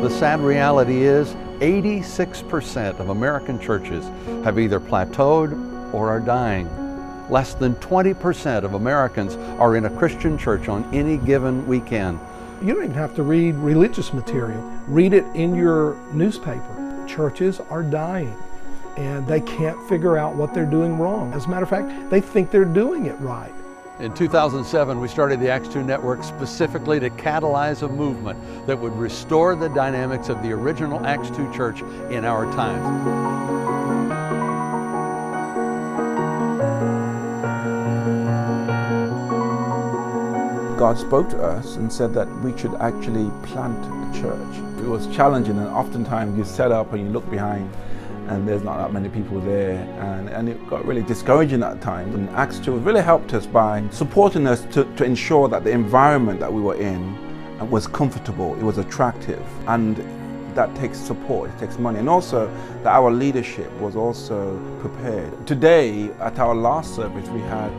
The sad reality is 86% of American churches have either plateaued or are dying. Less than 20% of Americans are in a Christian church on any given weekend. You don't even have to read religious material. Read it in your newspaper. Churches are dying and they can't figure out what they're doing wrong. As a matter of fact, they think they're doing it right. In 2007, we started the Acts2 network specifically to catalyze a movement that would restore the dynamics of the original Acts2 church in our times. God spoke to us and said that we should actually plant a church. It was challenging, and oftentimes you set up and you look behind and there's not that many people there, and it got really discouraging at times. And Acts2 really helped us by supporting us to ensure that the environment that we were in was comfortable, it was attractive, and that takes support, it takes money, and also that our leadership was also prepared. Today, at our last service, we had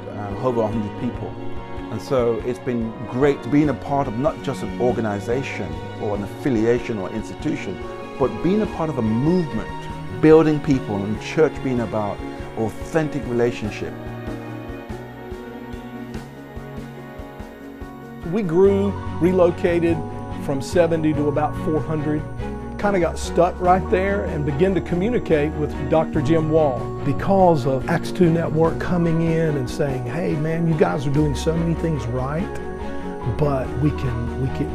over 100 people. And so it's been great being a part of not just an organization or an affiliation or institution, but being a part of a movement, building people, and church being about authentic relationship. We grew, relocated from 70 to about 400. Kind of got stuck right there and began to communicate with Dr. Jim Wall because of Acts2 Network coming in and saying, hey man, you guys are doing so many things right, but we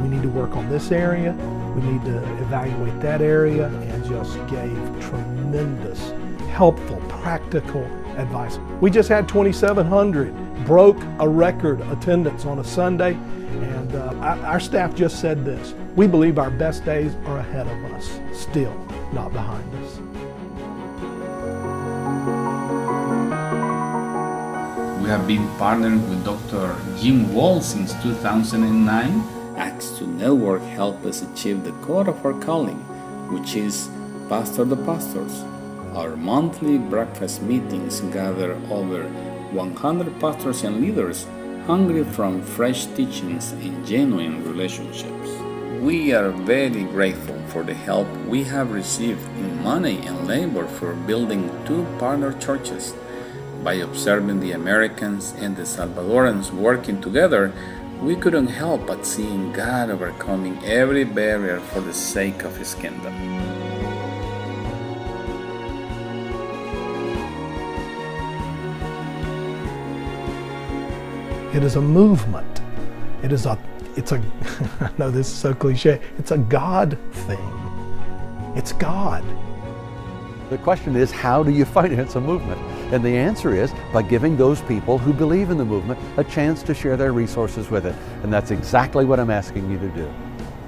need to work on this area, we need to evaluate that area, and just gave tremendous, helpful, practical advice. We just had 2,700, broke a record attendance on a Sunday, and our staff just said this: we believe our best days are ahead of us, still, not behind us. We have been partnered with Dr. Jim Wall since 2009. Acts2 Network helped us achieve the core of our calling, which is Pastor the Pastors. Our monthly breakfast meetings gather over 100 pastors and leaders hungry from fresh teachings and genuine relationships. We are very grateful for the help we have received in money and labor for building 2 partner churches. By observing the Americans and the Salvadorans working together, we couldn't help but seeing God overcoming every barrier for the sake of His kingdom. It is a movement. It's a, I know this is so cliche, it's a God thing. It's God. The question is, how do you finance a movement? And the answer is by giving those people who believe in the movement a chance to share their resources with it. And that's exactly what I'm asking you to do.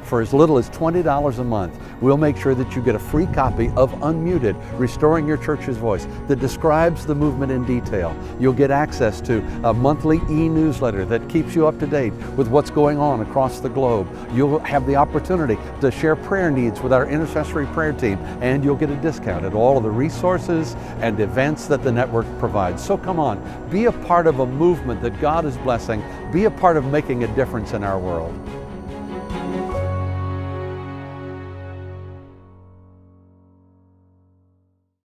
For as little as $20 a month, we'll make sure that you get a free copy of Unmuted, Restoring Your Church's Voice, that describes the movement in detail. You'll get access to a monthly e-newsletter that keeps you up to date with what's going on across the globe. You'll have the opportunity to share prayer needs with our intercessory prayer team, and you'll get a discount at all of the resources and events that the network provides. So come on, be a part of a movement that God is blessing. Be a part of making a difference in our world.